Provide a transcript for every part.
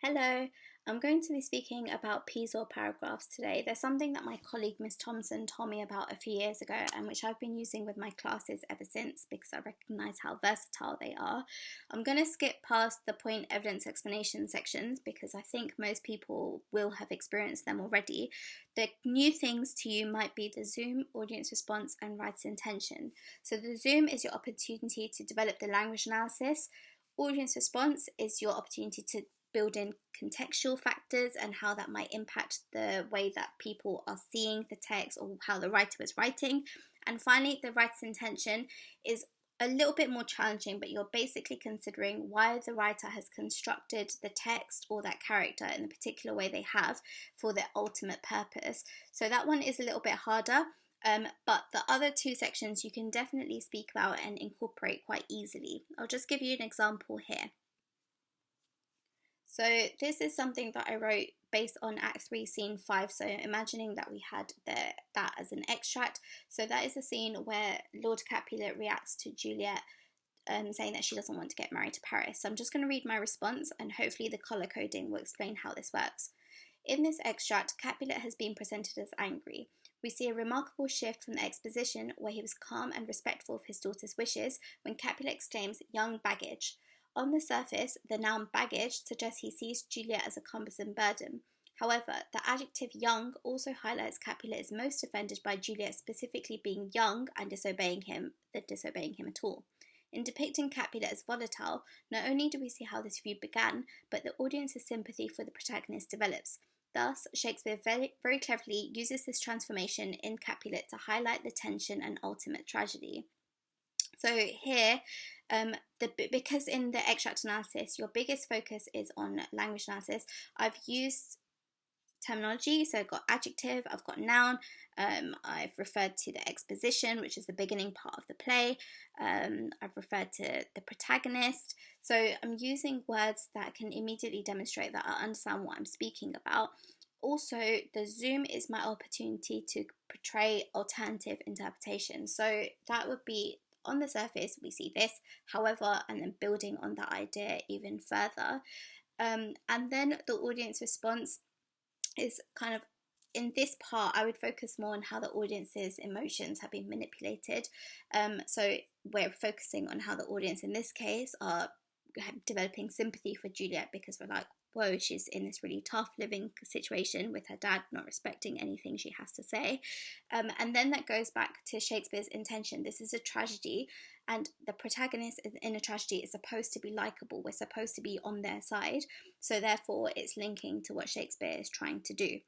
Hello, I'm going to be speaking about PEEZAW paragraphs today. There's something that my colleague Miss Thompson told me about a few years ago and which I've been using with my classes ever since because I recognise how versatile they are. I'm going to skip past the point, evidence, explanation sections because I think most people will have experienced them already. The new things to you might be the Zoom, audience response and writer's intention. So the Zoom is your opportunity to develop the language analysis. Audience response is your opportunity to build in contextual factors and how that might impact the way that people are seeing the text or how the writer is writing. And finally, the writer's intention is a little bit more challenging, but you're basically considering why the writer has constructed the text or that character in the particular way they have for their ultimate purpose. So that one is a little bit harder. But the other two sections you can definitely speak about and incorporate quite easily. I'll just give you an example here. So this is something that I wrote based on Act 3, Scene 5. So imagining that we had that as an extract. So that is a scene where Lord Capulet reacts to Juliet saying that she doesn't want to get married to Paris. So I'm just going to read my response and hopefully the colour coding will explain how this works. In this extract, Capulet has been presented as angry. We see a remarkable shift from the exposition where he was calm and respectful of his daughter's wishes when Capulet exclaims, "Young baggage." On the surface, the noun baggage suggests he sees Juliet as a cumbersome burden. However, the adjective young also highlights Capulet is most offended by Juliet specifically being young and disobeying him than disobeying him at all. In depicting Capulet as volatile, not only do we see how this view began, but the audience's sympathy for the protagonist develops. Thus, Shakespeare very cleverly uses this transformation in Capulet to highlight the tension and ultimate tragedy. So here, because in the extract analysis, your biggest focus is on language analysis, I've used terminology. So I've got adjective, I've got noun, I've referred to the exposition, which is the beginning part of the play. I've referred to the protagonist. So I'm using words that can immediately demonstrate that I understand what I'm speaking about. Also, the Zoom is my opportunity to portray alternative interpretations. So that would be, on the surface, we see this, however, and then building on that idea even further. And then the audience response is kind of, in this part, I would focus more on how the audience's emotions have been manipulated. So we're focusing on how the audience in this case are developing sympathy for Juliet because we're like, whoa, she's in this really tough living situation with her dad not respecting anything she has to say. And then that goes back to Shakespeare's intention. This is a tragedy, and the protagonist in a tragedy is supposed to be likeable. We're supposed to be on their side. So therefore, it's linking to what Shakespeare is trying to do.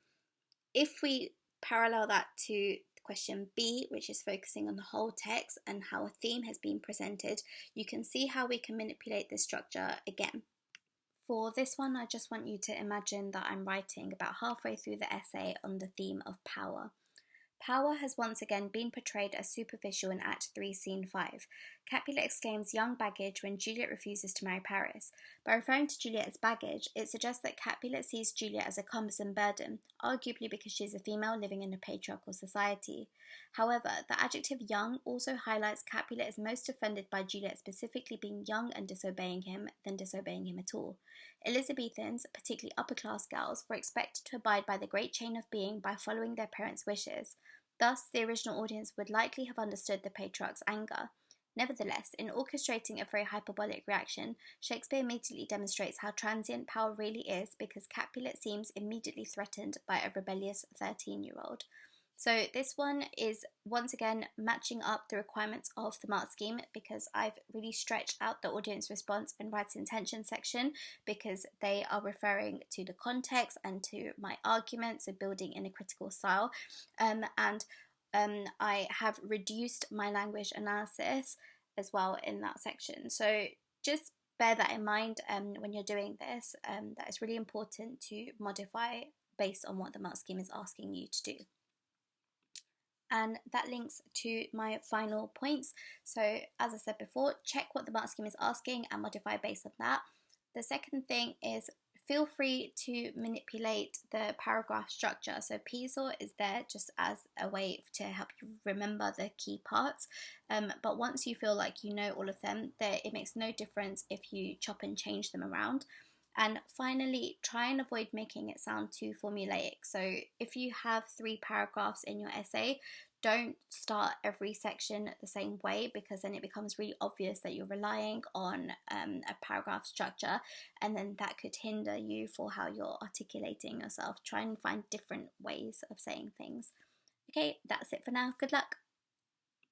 If we parallel that to question B, which is focusing on the whole text and how a theme has been presented, you can see how we can manipulate this structure again. For this one, I just want you to imagine that I'm writing about halfway through the essay on the theme of power. Power has once again been portrayed as superficial in Act 3, Scene 5. Capulet exclaims young baggage when Juliet refuses to marry Paris. By referring to Juliet as baggage, it suggests that Capulet sees Juliet as a cumbersome burden, arguably because she is a female living in a patriarchal society. However, the adjective young also highlights Capulet as most offended by Juliet specifically being young and disobeying him than disobeying him at all. Elizabethans, particularly upper-class girls, were expected to abide by the great chain of being by following their parents' wishes. Thus, the original audience would likely have understood the patriarch's anger. Nevertheless, in orchestrating a very hyperbolic reaction, Shakespeare immediately demonstrates how transient power really is because Capulet seems immediately threatened by a rebellious 13-year-old. So this one is once again matching up the requirements of the mark scheme because I've really stretched out the audience response and writer's intention section because they are referring to the context and to my argument, so building in a critical style. I have reduced my language analysis as well in that section. So just bear that in mind when you're doing this, that it's really important to modify based on what the mark scheme is asking you to do. And that links to my final points. So as I said before, check what the mark scheme is asking and modify based on that. The second thing is feel free to manipulate the paragraph structure. So PEEZAW is there just as a way to help you remember the key parts. But once you feel like you know all of them, it makes no difference if you chop and change them around. And finally, try and avoid making it sound too formulaic. So if you have 3 paragraphs in your essay, don't start every section the same way, because then it becomes really obvious that you're relying on a paragraph structure, and then that could hinder you for how you're articulating yourself. Try and find different ways of saying things. Okay, that's it for now. Good luck.